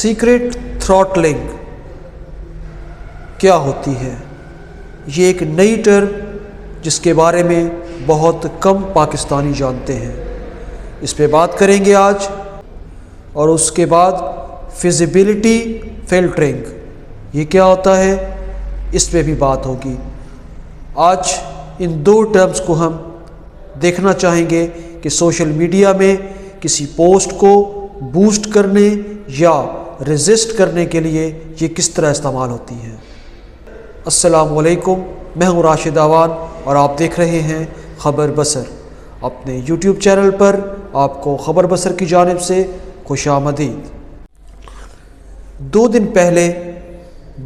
Secret تھراٹلنگ کیا ہوتی ہے؟ یہ ایک نئی ٹرم جس کے بارے میں بہت کم پاکستانی جانتے ہیں. اس پہ بات کریں گے آج. اور اس کے بعد فزیبلٹی فلٹرنگ یہ کیا ہوتا ہے اس پہ بھی بات ہوگی. آج ان دو ٹرمز کو ہم دیکھنا چاہیں گے کہ سوشل میڈیا میں کسی پوسٹ کو بوسٹ کرنے یا ریزسٹ کرنے کے لیے یہ کس طرح استعمال ہوتی ہے. السلام علیکم، میں ہوں راشد اعوان اور آپ دیکھ رہے ہیں خبر بصر. اپنے یوٹیوب چینل پر آپ کو خبر بصر کی جانب سے خوش آمدید. 2 دن پہلے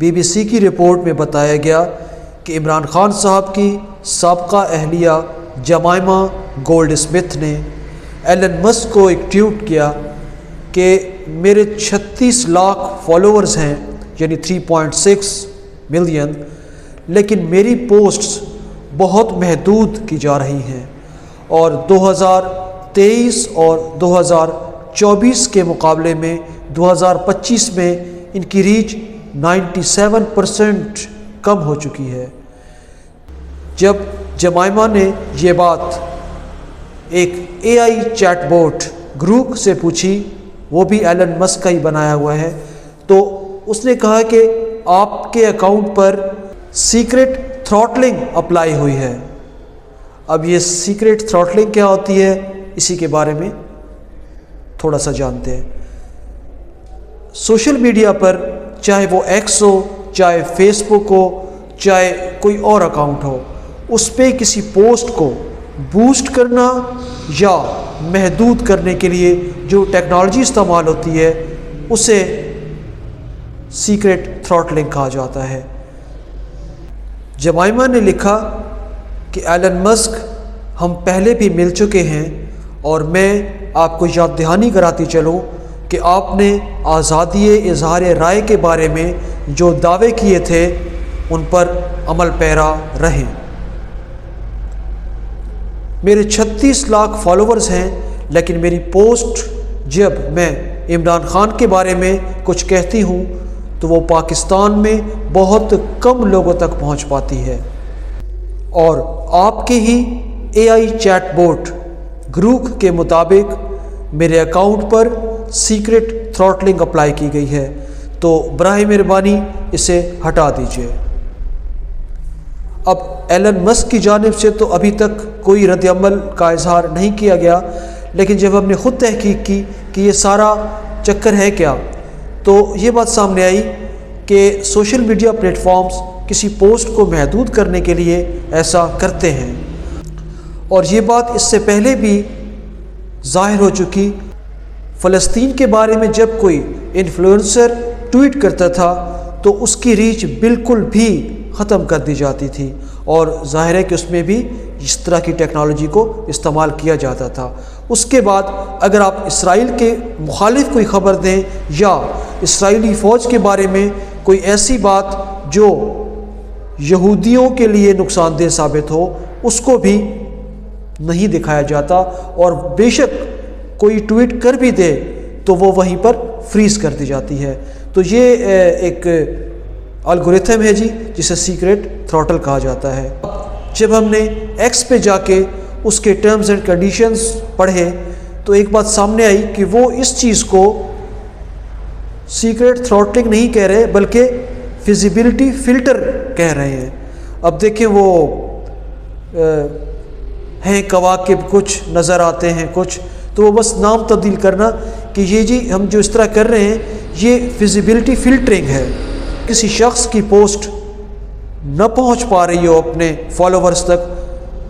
BBC کی رپورٹ میں بتایا گیا کہ عمران خان صاحب کی سابقہ اہلیہ جمائمہ گولڈ اسمتھ نے ایلن مسک کو ایک ٹویٹ کیا کہ میرے 36 لاکھ فالوورز ہیں، یعنی 3.6 ملین، لیکن میری پوسٹس بہت محدود کی جا رہی ہیں اور 2023 اور 2024 کے مقابلے میں 2025 میں ان کی ریچ 97% کم ہو چکی ہے. جب جمائمہ نے یہ بات ایک AI چیٹ بوٹ گروپ سے پوچھی، وہ بھی ایلن مسک کا ہی بنایا ہوا ہے، تو اس نے کہا کہ آپ کے اکاؤنٹ پر سیکرٹ تھراٹلنگ اپلائی ہوئی ہے. اب یہ سیکرٹ تھراٹلنگ کیا ہوتی ہے اسی کے بارے میں تھوڑا سا جانتے ہیں. سوشل میڈیا پر چاہے وہ ایکس ہو، چاہے فیس بک ہو، چاہے کوئی اور اکاؤنٹ ہو، اس پہ کسی پوسٹ کو بوسٹ کرنا یا محدود کرنے کے لیے جو ٹیکنالوجی استعمال ہوتی ہے اسے سیکرٹ تھراٹلنگ کہا جاتا ہے. جمائمہ نے لکھا کہ ایلن مسک ہم پہلے بھی مل چکے ہیں اور میں آپ کو یاد دہانی کراتی چلوں کہ آپ نے آزادی اظہار رائے کے بارے میں جو دعوے کیے تھے ان پر عمل پیرا رہیں. میرے 36 لاکھ فالوورز ہیں، لیکن میری پوسٹ جب میں عمران خان کے بارے میں کچھ کہتی ہوں تو وہ پاکستان میں بہت کم لوگوں تک پہنچ پاتی ہے. اور آپ کے ہی AI چیٹ بوٹ گروپ کے مطابق میرے اکاؤنٹ پر سیکرٹ تھراٹلنگ اپلائی کی گئی ہے، تو براہ مہربانی اسے ہٹا دیجیے. اب ایلن مسک کی جانب سے تو ابھی تک کوئی رد عمل کا اظہار نہیں کیا گیا، لیکن جب ہم نے خود تحقیق کی کہ یہ سارا چکر ہے کیا، تو یہ بات سامنے آئی کہ سوشل میڈیا پلیٹ فارمز کسی پوسٹ کو محدود کرنے کے لیے ایسا کرتے ہیں. اور یہ بات اس سے پہلے بھی ظاہر ہو چکی. فلسطین کے بارے میں جب کوئی انفلوئنسر ٹویٹ کرتا تھا تو اس کی ریچ بالکل بھی ختم کر دی جاتی تھی، اور ظاہر ہے کہ اس میں بھی اس طرح کی ٹیکنالوجی کو استعمال کیا جاتا تھا. اس کے بعد اگر آپ اسرائیل کے مخالف کوئی خبر دیں یا اسرائیلی فوج کے بارے میں کوئی ایسی بات جو یہودیوں کے لیے نقصان دہ ثابت ہو، اس کو بھی نہیں دکھایا جاتا، اور بے شک کوئی ٹویٹ کر بھی دے تو وہ وہیں پر فریز کر دی جاتی ہے. تو یہ ایک الگوریتھم ہے جی، جسے سیکرٹ تھراٹل کہا جاتا ہے. جب ہم نے ایکس پہ جا کے اس کے ٹرمز اینڈ کنڈیشنز پڑھے تو ایک بات سامنے آئی کہ وہ اس چیز کو سیکرٹ تھراٹلنگ نہیں کہہ رہے بلکہ فزیبلٹی فلٹر کہہ رہے ہیں. اب دیکھیں وہ ہیں کواکب، کچھ نظر آتے ہیں کچھ، تو وہ بس نام تبدیل کرنا کہ یہ جی ہم جو اس طرح کر رہے ہیں یہ فزیبلٹی فلٹرنگ ہے. کسی شخص کی پوسٹ نہ پہنچ پا رہی ہو اپنے فالوورز تک،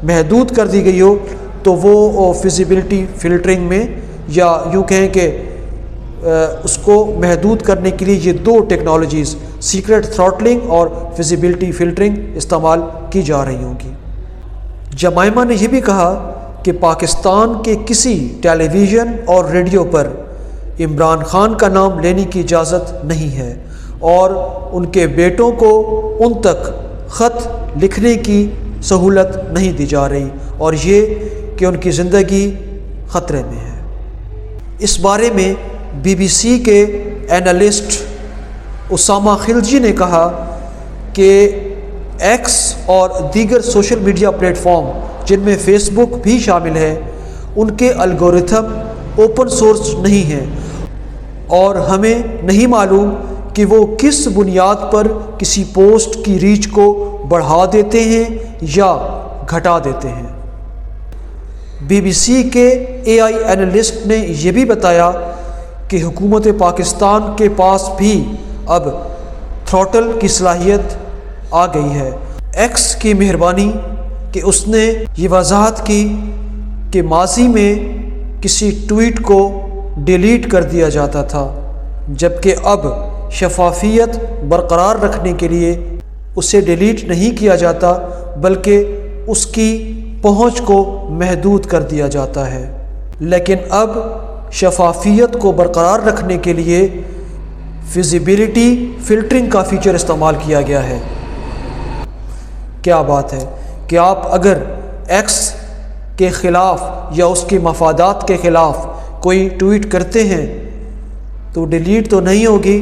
محدود کر دی گئی ہو، تو وہ فزیبلٹی فلٹرنگ میں، یا یوں کہیں کہ اس کو محدود کرنے کے لیے یہ 2 ٹیکنالوجیز سیکرٹ تھراٹلنگ اور فزیبلٹی فلٹرنگ استعمال کی جا رہی ہوں گی. جمائمہ نے یہ بھی کہا کہ پاکستان کے کسی ٹیلی ویژن اور ریڈیو پر عمران خان کا نام لینے کی اجازت نہیں ہے، اور ان کے بیٹوں کو ان تک خط لکھنے کی سہولت نہیں دی جا رہی، اور یہ کہ ان کی زندگی خطرے میں ہے. اس بارے میں BBC کے اینالسٹ اسامہ خلجی نے کہا کہ ایکس اور دیگر سوشل میڈیا پلیٹ فارم جن میں فیس بک بھی شامل ہے ان کے الگورتھم اوپن سورس نہیں ہیں اور ہمیں نہیں معلوم کہ وہ کس بنیاد پر کسی پوسٹ کی ریچ کو بڑھا دیتے ہیں یا گھٹا دیتے ہیں۔ بی بی سی کے اے آئی اینالسٹ نے یہ بھی بتایا کہ حکومت پاکستان کے پاس بھی اب تھروٹل کی صلاحیت آ گئی ہے۔ ایکس کی مہربانی کہ اس نے یہ وضاحت کی کہ ماضی میں کسی ٹویٹ کو ڈیلیٹ کر دیا جاتا تھا، جبکہ اب شفافیت برقرار رکھنے کے لیے اسے ڈیلیٹ نہیں کیا جاتا بلکہ اس کی پہنچ کو محدود کر دیا جاتا ہے۔ لیکن اب شفافیت کو برقرار رکھنے کے لیے ویزیبلٹی فلٹرنگ کا فیچر استعمال کیا گیا ہے۔ کیا بات ہے کہ آپ اگر ایکس کے خلاف یا اس کے مفادات کے خلاف کوئی ٹویٹ کرتے ہیں تو ڈیلیٹ تو نہیں ہوگی،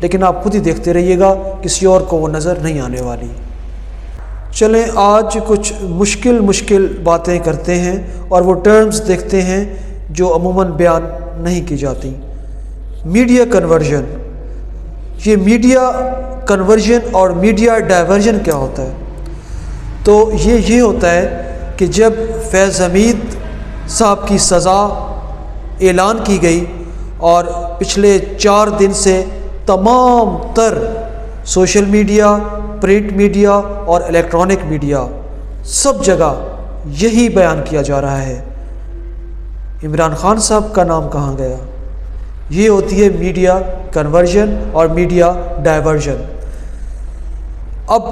لیکن آپ خود ہی دیکھتے رہیے گا، کسی اور کو وہ نظر نہیں آنے والی۔ چلیں آج کچھ مشکل باتیں کرتے ہیں اور وہ ٹرمز دیکھتے ہیں جو عموماً بیان نہیں کی جاتی۔ میڈیا کنورژن، یہ میڈیا کنورژن اور میڈیا ڈائیورژن کیا ہوتا ہے؟ تو یہ ہوتا ہے کہ جب فیض حمید صاحب کی سزا اعلان کی گئی اور پچھلے 4 دن سے تمام تر سوشل میڈیا، پرنٹ میڈیا اور الیکٹرانک میڈیا سب جگہ یہی بیان کیا جا رہا ہے، عمران خان صاحب کا نام کہاں گیا؟ یہ ہوتی ہے میڈیا کنورژن اور میڈیا ڈائیورژن۔ اب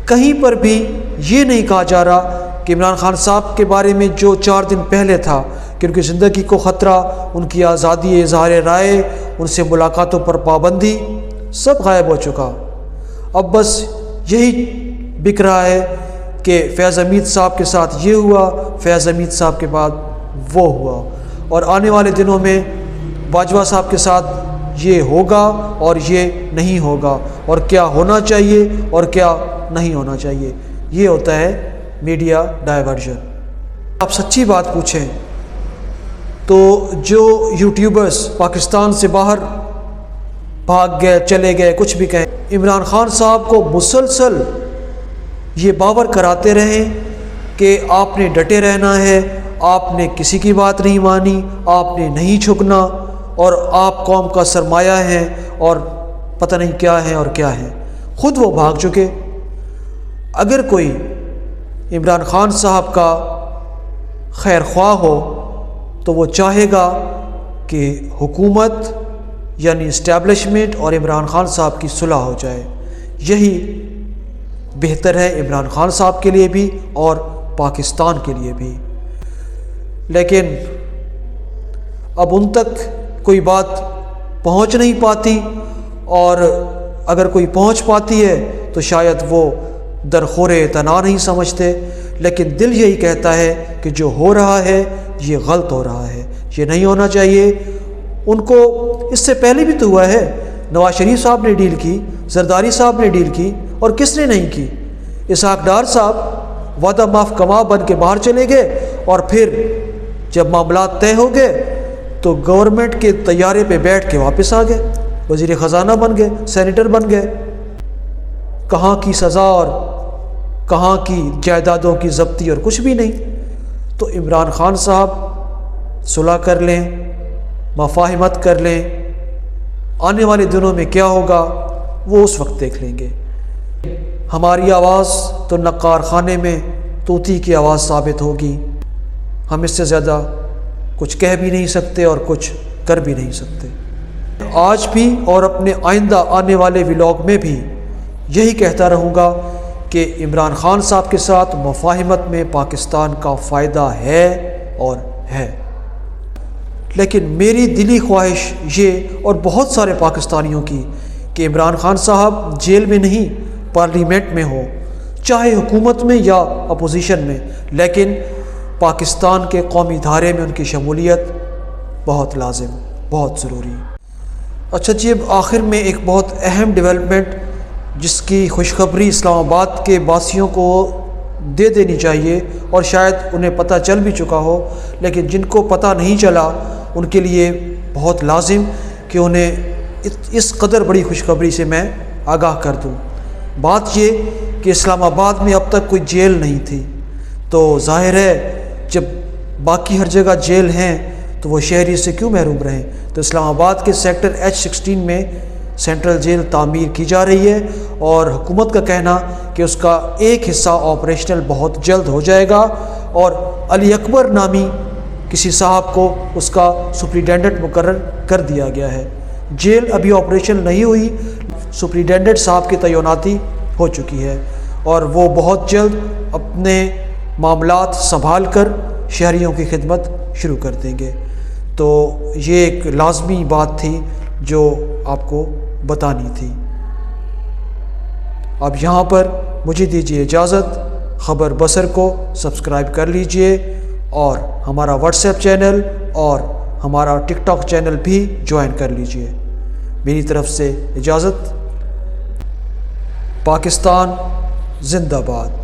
کہیں پر بھی یہ نہیں کہا جا رہا کہ عمران خان صاحب کے بارے میں جو 4 دن پہلے تھا کہ ان کی زندگی کو خطرہ، ان کی آزادی اظہار رائے، ان سے ملاقاتوں پر پابندی، سب غائب ہو چکا۔ اب بس یہی بک رہا ہے کہ فیض حمید صاحب کے ساتھ یہ ہوا، فیض حمید صاحب کے بعد وہ ہوا، اور آنے والے دنوں میں باجوہ صاحب کے ساتھ یہ ہوگا اور یہ نہیں ہوگا، اور کیا ہونا چاہیے اور کیا نہیں ہونا چاہیے۔ یہ ہوتا ہے میڈیا ڈائیورژن۔ آپ سچی بات پوچھیں تو جو یوٹیوبرز پاکستان سے باہر بھاگ گئے، چلے گئے، کچھ بھی کہیں، عمران خان صاحب کو مسلسل یہ باور کراتے رہیں کہ آپ نے ڈٹے رہنا ہے، آپ نے کسی کی بات نہیں مانی، آپ نے نہیں جھکنا، اور آپ قوم کا سرمایہ ہیں اور پتہ نہیں کیا ہیں اور کیا ہیں۔ خود وہ بھاگ چکے۔ اگر کوئی عمران خان صاحب کا خیر خواہ ہو تو وہ چاہے گا کہ حکومت یعنی اسٹیبلشمنٹ اور عمران خان صاحب کی صلح ہو جائے۔ یہی بہتر ہے عمران خان صاحب کے لیے بھی اور پاکستان کے لیے بھی۔ لیکن اب ان تک کوئی بات پہنچ نہیں پاتی، اور اگر کوئی پہنچ پاتی ہے تو شاید وہ درخور اعتنا نہیں سمجھتے، لیکن دل یہی کہتا ہے کہ جو ہو رہا ہے یہ غلط ہو رہا ہے، یہ نہیں ہونا چاہیے۔ ان کو اس سے پہلے بھی تو ہوا ہے، نواز شریف صاحب نے ڈیل کی، زرداری صاحب نے ڈیل کی، اور کس نے نہیں کی؟ اسحاق ڈار صاحب وعدہ معاف کما بن کے باہر چلے گئے، اور پھر جب معاملات طے ہو گئے تو گورنمنٹ کے طیارے پہ بیٹھ کے واپس آ گئے، وزیر خزانہ بن گئے، سینیٹر بن گئے۔ کہاں کی سزا اور کہاں کی جائیدادوں کی ضبطی اور کچھ بھی نہیں۔ تو عمران خان صاحب صلح کر لیں، مفاہمت کر لیں، آنے والے دنوں میں کیا ہوگا وہ اس وقت دیکھ لیں گے۔ ہماری آواز تو نقار خانے میں طوطی کی آواز ثابت ہوگی، ہم اس سے زیادہ کچھ کہہ بھی نہیں سکتے اور کچھ کر بھی نہیں سکتے۔ آج بھی اور اپنے آئندہ آنے والے ولاگ میں بھی یہی کہتا رہوں گا کہ عمران خان صاحب کے ساتھ مفاہمت میں پاکستان کا فائدہ ہے اور ہے، لیکن میری دلی خواہش یہ اور بہت سارے پاکستانیوں کی کہ عمران خان صاحب جیل میں نہیں پارلیمنٹ میں ہو، چاہے حکومت میں یا اپوزیشن میں، لیکن پاکستان کے قومی دھارے میں ان کی شمولیت بہت لازم، بہت ضروری۔ اچھا جی، اب آخر میں ایک بہت اہم ڈیولپمنٹ جس کی خوشخبری اسلام آباد کے باسیوں کو دے دینی چاہیے، اور شاید انہیں پتہ چل بھی چکا ہو، لیکن جن کو پتہ نہیں چلا ان کے لیے بہت لازم کہ انہیں اس قدر بڑی خوشخبری سے میں آگاہ کر دوں۔ بات یہ کہ اسلام آباد میں اب تک کوئی جیل نہیں تھی، تو ظاہر ہے جب باقی ہر جگہ جیل ہیں تو وہ شہری سے کیوں محروم رہیں۔ تو اسلام آباد کے سیکٹر H16 میں سینٹرل جیل تعمیر کی جا رہی ہے، اور حکومت کا کہنا کہ اس کا ایک حصہ آپریشنل بہت جلد ہو جائے گا، اور علی اکبر نامی کسی صاحب کو اس کا سپریٹینڈنٹ مقرر کر دیا گیا ہے۔ جیل ابھی آپریشن نہیں ہوئی، سپریٹینڈنٹ صاحب کی تعیناتی ہو چکی ہے، اور وہ بہت جلد اپنے معاملات سنبھال کر شہریوں کی خدمت شروع کر دیں گے۔ تو یہ ایک لازمی بات تھی جو آپ کو بتانی تھی۔ اب یہاں پر مجھے دیجیے اجازت، خبر بصر کو سبسکرائب کر لیجئے، اور ہمارا واٹس ایپ چینل اور ہمارا ٹک ٹاک چینل بھی جوائن کر لیجئے۔ میری طرف سے اجازت۔ پاکستان زندہ باد۔